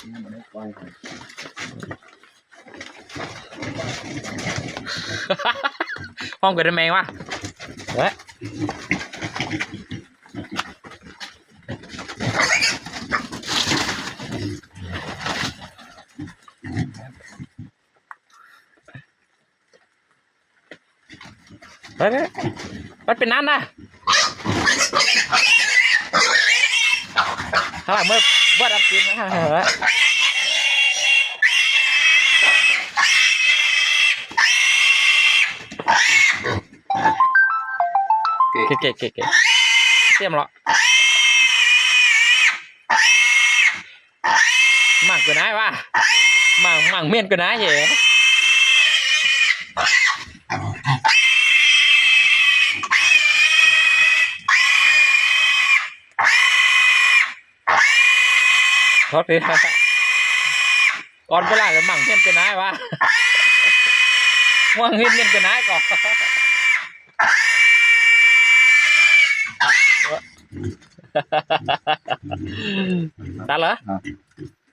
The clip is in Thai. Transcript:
ห้องเกิดได้ไหมวะเฮ้ยมันเป็นนั้นนะถ้าเมื่อวัดอับกินนะฮะเก๋เตรียมหรอหมักกันได้วะหมักเมียนกันได้เหรอโทษทีก่อนเวลาจะหมักเมียนกันได้วะว่างเมียนกันได้ก่อนตาเหรอ